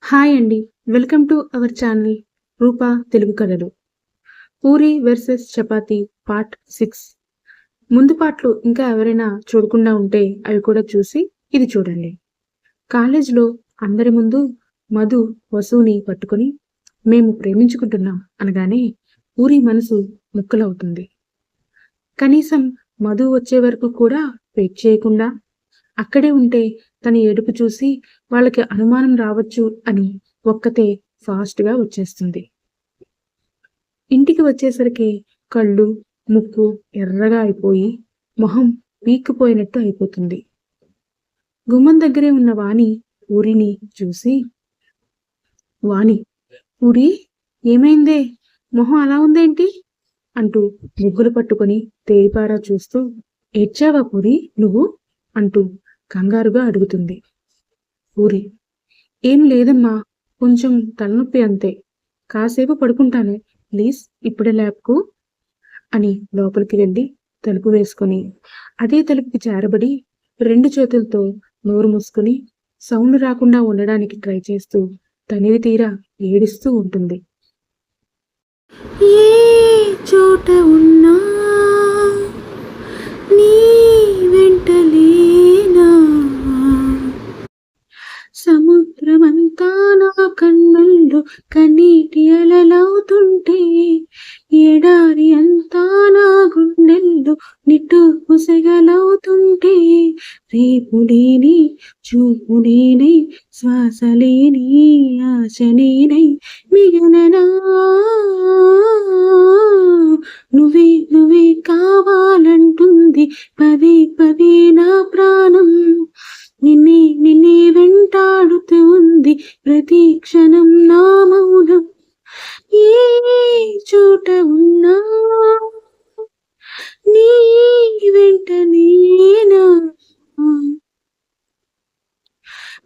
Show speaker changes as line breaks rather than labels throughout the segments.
Hi అండి. Welcome to our channel రూపా తెలుగు కథలు. Puri versus chapati part 6. ముందు పార్ట్‌లు ఇంకా ఎవరైనా చూడకుండా ఉంటే అవి కూడా చూసి ఇది చూడండి. కాలేజీలో అందరి ముందు మధు వసుని పట్టుకొని మేము ప్రేమించుకుంటున్నాం అనగానే పూరి మనసు ముక్కలవుతుంది. కనీసం మధు వచ్చే వరకు కూడా వెయిట్ చేయకుండా అక్కడే ఉంటే తన ఏడుపు చూసి వాళ్ళకి అనుమానం రావచ్చు అని ఒక్కతే ఫాస్ట్‌గా వచ్చేస్తుంది. ఇంటికి వచ్చేసరికి కళ్ళు, ముక్కు ఎర్రగా అయిపోయి మొహం పీక్కుపోయినట్టు అయిపోతుంది. గుమ్మం దగ్గరే ఉన్న వాణి పూరిని చూసి, "వాణి, పూరి ఏమైందే? మొహం అలా ఉందేంటి?" అంటూ ముగ్గులు పట్టుకొని తేరిపారా చూస్తూ, "ఏడ్చావా పూరి నువ్వు?" అంటూ కంగారుగా అడుగుతుంది. పూరి, "ఏం లేదమ్మా, కొంచెం తలనొప్పి అంతే. కాసేపు పడుకుంటాను. ప్లీజ్ ఇప్పుడే లేపకు" అని లోపలికి వెళ్ళి తలుపు వేసుకొని అదే తలుపుకి చేరబడి 2 చేతులతో నోరు మూసుకొని సౌండ్ రాకుండా ఉండడానికి ట్రై చేస్తూ తనివి తీరా ఏడుస్తూ ఉంటుంది.
ఏ చోట ఉన్నా నీ వెంట లేనా, సముద్రమంతా నా కన్నుల్లో కన్నీటి అలలవుతుంటే, ఎడారి అంతా నా గుండెల్లో నిట్టూర్పు సెగలవుతుంటే, రేపు లేని చూపు నేనై, శ్వాస లేని ఆశ నేనై మిగలనా, నువ్వే నువ్వే కావాలంటుంది పదే పదే నా ప్రాణం, నిన్నే నిన్నే వెంటాడుతూ ఉంది ప్రతి క్షణం నా మౌనం, ఏ చోట ఉన్నా నీ వెంట నేనా,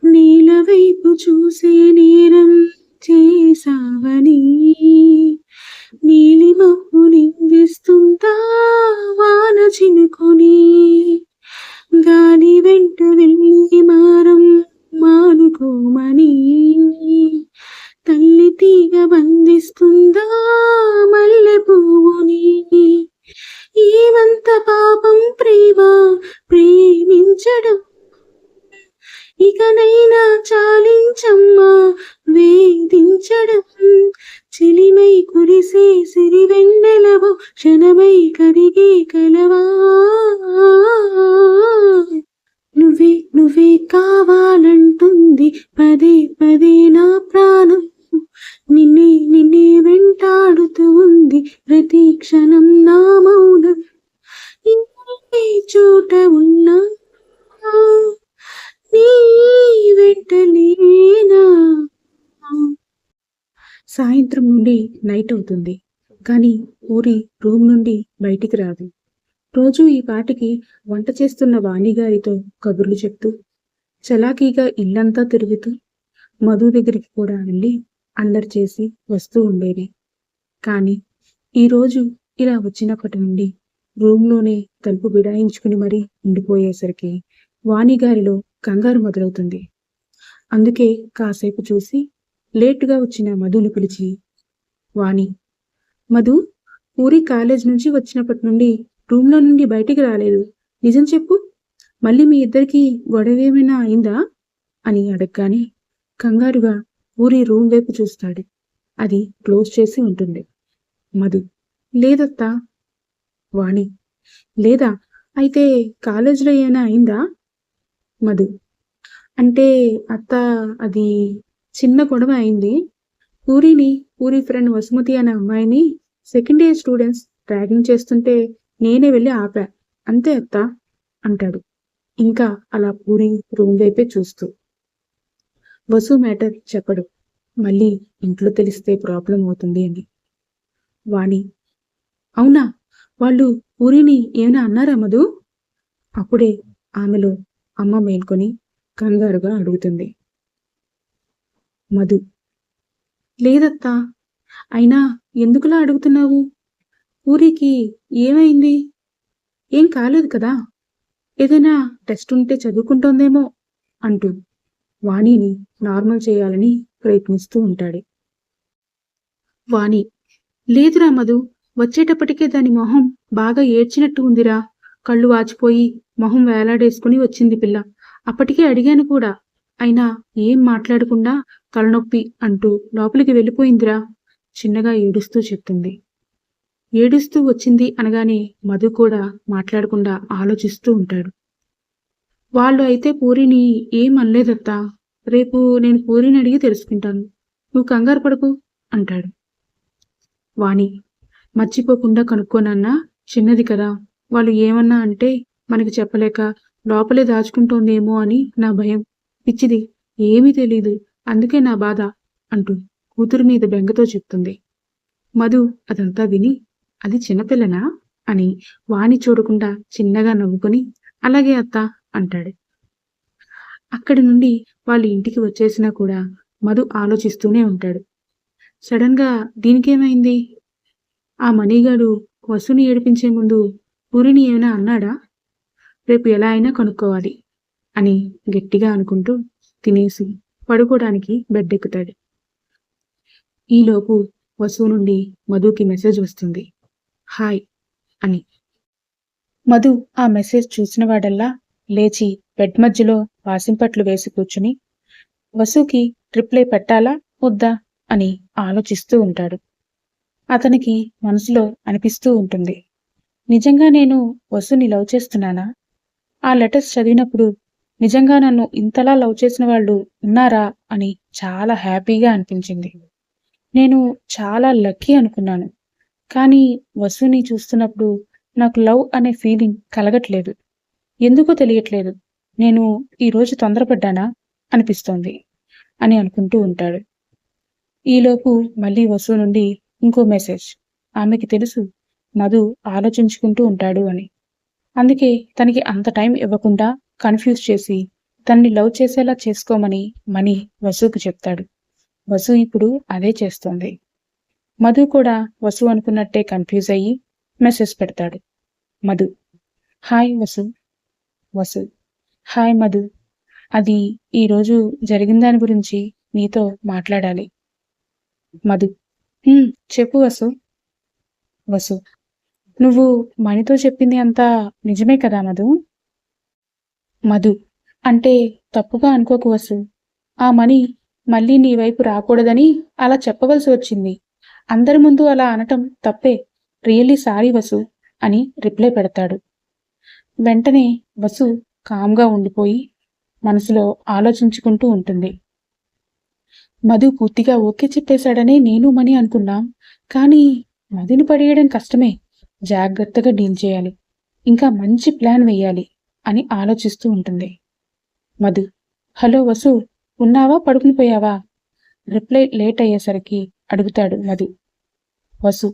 నీల వైపు చూసే నేరం చేసావని, నీలి మబ్బు నిందిస్తుందా వాన చినుకొని, గాలి వెంట వెళ్ళి మారం మానుకోమని, తల్లి తీగ బంధిస్తుందా మల్లె పువ్వుని, ఏమంత పాపం ప్రేమ ప్రేమించడం, ఇకనైనా చాలించమ్మా వేధించడం, చిలిమై కురిసే సిరి వెన్నెలవో క్షణమై కరిగే కలవా, నువ్వే నువ్వే కావాలంటుంది పదే పదే నా ప్రాణం, నిన్నే నిన్నే వెంటాడుతూ ఉంది ప్రతి క్షణం నా మౌనం, ఏ చోట ఉన్నా నీ వెంట లేనా.
సాయంత్రం నుండి నైట్ అవుతుంది. కానీ పూరి రూమ్ నుండి బయటికి రాదు. రోజూ ఈ పాటికి వంట చేస్తున్న వాణిగారితో కబుర్లు చెప్తూ, చలాకీగా ఇల్లంతా తిరుగుతూ, మధు దగ్గరికి కూడా వెళ్ళి అల్లరి చేసి వస్తూ ఉండేది. కానీ ఈరోజు ఇలా వచ్చినప్పటి నుండి రూమ్లోనే తలుపు బిడాయించుకుని మరీ ఉండిపోయేసరికి వాణిగారిలో కంగారు మొదలవుతుంది. అందుకే కాసేపు చూసి లేటుగా వచ్చిన మధుని పిలిచి, "వాణి, మధు పూరి కాలేజ్ నుంచి వచ్చినప్పటి నుండి రూమ్లో నుండి బయటికి రాలేదు. నిజం చెప్పు, మళ్ళీ మీ ఇద్దరికి గొడవ ఏమైనా అయిందా?" అని అడగగానే కంగారుగా పూరి రూమ్ వైపు చూస్తాడు. అది క్లోజ్ చేసి ఉంటుంది. మధు, "లేదత్తా." వాణి, "లేదా? అయితే కాలేజీలో ఏమైనా అయిందా?" మధు, "అంటే అత్త, అది చిన్న గొడవ అయింది. పూరి ఫ్రెండ్ వసుమతి అనే అమ్మాయిని సెకండ్ ఇయర్ స్టూడెంట్స్ ర్యాగింగ్ చేస్తుంటే నేనే వెళ్ళి ఆపా. అంతే అత్త" అంటాడు. ఇంకా అలా పూరి రూమ్ వైపే చూస్తూ. వసు మ్యాటర్ చెప్పడు. మళ్ళీ ఇంట్లో తెలిస్తే ప్రాబ్లం అవుతుంది అని. వాణి, "అవునా? వాళ్ళు పూరిని ఏమైనా అన్నారా మధు?" అప్పుడే ఆమెలో అమ్మ మేల్కొని కంగారుగా అడుగుతుంది. మధు, "లేదత్తా. అయినా ఎందుకులా అడుగుతున్నావు? పూరికి ఏమైంది? ఏం కాలేదు కదా? ఏదైనా టెస్ట్ ఉంటే చదువుకుంటోందేమో" అంటూ వాణిని నార్మల్ చేయాలని ప్రయత్నిస్తూ ఉంటాడు. వాణి, లేదురా మధు, వచ్చేటప్పటికే దాని మొహం బాగా ఏడ్చినట్టు ఉందిరా. కళ్ళు వాచిపోయి మొహం వేలాడేసుకుని వచ్చింది పిల్ల. అప్పటికే అడిగాను కూడా, అయినా ఏం మాట్లాడకుండా తలనొప్పి అంటూ లోపలికి వెళ్ళిపోయిందిరా, చిన్నగా ఏడుస్తూ చెప్తుంది. ఏడుస్తూ వచ్చింది అనగానే మధు కూడా మాట్లాడకుండా ఆలోచిస్తూ ఉంటాడు. వాళ్ళు అయితే పూరిని ఏం అనలేదత్తా. రేపు నేను పూరిని అడిగి తెలుసుకుంటాను. నువ్వు కంగారు పడకు అంటాడు. వాణి, మర్చిపోకుండా కనుక్కోనన్నా, చిన్నది కదా, వాళ్ళు ఏమన్నా అంటే మనకి చెప్పలేక లోపలే దాచుకుంటోందేమో అని నా భయం. పిచ్చిది, ఏమీ తెలీదు, అందుకే నా బాధ అంటూ కూతురు మీద బెంగతో చెప్తుంది. మధు అదంతా విని, అది చిన్నపిల్లనా అని వాణి చూడకుండా చిన్నగా నవ్వుకొని, అలాగే అత్త అంటాడు. అక్కడి నుండి వాళ్ళ ఇంటికి వచ్చేసినా కూడా మధు ఆలోచిస్తూనే ఉంటాడు. సడన్గా దీనికేమైంది? ఆ మనీగాడు వసుని ఏడిపించే ముందు పూరిని ఏమైనా అన్నాడా? రేపు ఎలా అయినా కనుక్కోవాలి అని గట్టిగా అనుకుంటూ తినేసి పడుకోవడానికి బెడ్ ఎక్కుతాడు. ఈలోపు వసు నుండి మధుకి మెసేజ్ వస్తుంది, హాయ్ అని. మధు ఆ మెసేజ్ చూసిన వాడల్లా లేచి బెడ్ మధ్యలో వాసింపట్లు వేసి కూర్చుని వసుకి రిప్లై పెట్టాలా వద్దా అని ఆలోచిస్తూ ఉంటాడు. అతనికి మనసులో అనిపిస్తూ ఉంటుంది, నిజంగా నేను వసుని లవ్ చేస్తున్నానా? ఆ లెటర్స్ చదివినప్పుడు నిజంగా నన్ను ఇంతలా లవ్ చేసిన వాళ్ళు ఉన్నారా అని చాలా హ్యాపీగా అనిపించింది. నేను చాలా లక్కీ అనుకున్నాను. కానీ వసుని చూస్తున్నప్పుడు నాకు లవ్ అనే ఫీలింగ్ కలగట్లేదు. ఎందుకో తెలియట్లేదు. నేను ఈరోజు తొందరపడ్డానా అనిపిస్తోంది అని అనుకుంటూ ఉంటాడు. ఈలోపు మళ్ళీ వసు నుండి ఇంకో మెసేజ్. ఆమెకి తెలుసు మధు ఆలోచించుకుంటూ ఉంటాడు అని. అందుకే తనకి అంత టైం ఇవ్వకుండా కన్ఫ్యూజ్ చేసి తన్ని లవ్ చేసేలా చేసుకోమని మణి వసుకు చెప్తాడు. వసు ఇప్పుడు అదే చేస్తోంది. మధు కూడా వసు అనుకున్నట్టే కన్ఫ్యూజ్ అయ్యి మెసేజ్ పెడతాడు. మధు, హాయ్ వసు. వసు, హాయ్ మధు. అది ఈరోజు జరిగిన దాని గురించి నీతో మాట్లాడాలి. మధు, చెప్పు వసు. వసు, నువ్వు మణితో చెప్పింది అంతా నిజమే కదా మధు? మధు, అంటే తప్పుగా అనుకోకు వసు. ఆ మణి మళ్ళీ నీ వైపు రాకూడదని అలా చెప్పవలసి వచ్చింది. అందరి ముందు అలా అనటం తప్పే. రియల్లీ సారీ వసు అని రిప్లై పెడతాడు. వెంటనే వసు కామ్గా ఉండిపోయి మనసులో ఆలోచించుకుంటూ ఉంటుంది. మధు పూర్తిగా ఓకే చెప్పేశాడనే నేను మణి అనుకున్నాం. కానీ మధుని పడేయడం కష్టమే. జాగ్రత్తగా డీల్ చేయాలి, ఇంకా మంచి ప్లాన్ వేయాలి అని ఆలోచిస్తూ ఉంటుంది. మధు, హలో వసు, ఉన్నావా పడుకుని పోయావా? రిప్లై లేట్ అయ్యేసరికి అడుగుతాడు మధు. వసు,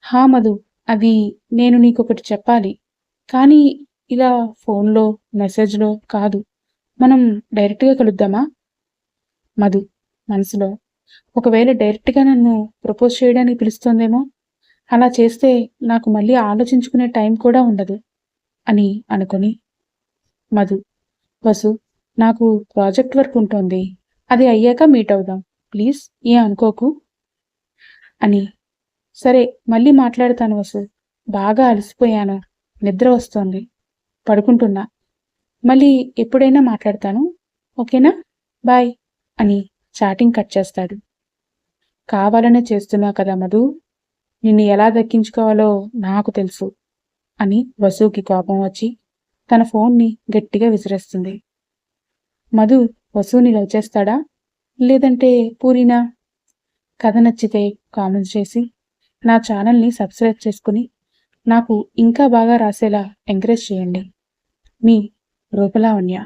హా మధు, అది నేను నీకొకటి చెప్పాలి. కానీ ఇలా ఫోన్లో మెసేజ్లో కాదు, మనం డైరెక్ట్గా కలుద్దామా? మధు మనసులో, ఒకవేళ డైరెక్ట్గా నన్ను ప్రపోజ్ చేయడానికి పిలుస్తోందేమో, అలా చేస్తే నాకు మళ్ళీ ఆలోచించుకునే టైం కూడా ఉండదు అని అనుకొని, మధు, వసు, నాకు ప్రాజెక్ట్ వర్క్ ఉంటుంది, అది అయ్యాక మీట్ అవుదాం ప్లీజ్, అనుకోకు అని. సరే మళ్ళీ మాట్లాడతాను వసు, బాగా అలసిపోయాను, నిద్ర వస్తోంది, పడుకుంటున్నా, మళ్ళీ ఎప్పుడైనా మాట్లాడతాను, ఓకేనా, బాయ్ అని చాటింగ్ కట్ చేస్తాడు. కావాలనే చేస్తున్నా కదా మధు, నిన్ను ఎలా దక్కించుకోవాలో నాకు తెలుసు అని వసుకి కోపం వచ్చి తన ఫోన్ని గట్టిగా విసిరేస్తుంది. మధు వసుని లవ్ చేస్తాడా లేదంటే పూరినా? కథ నచ్చితే కామెంట్స్ చేసి నా ఛానల్ని సబ్స్క్రైబ్ చేసుకుని నాకు ఇంకా బాగా రాసేలా ఎంకరేజ్ చేయండి. మీ రూపలావణ్య.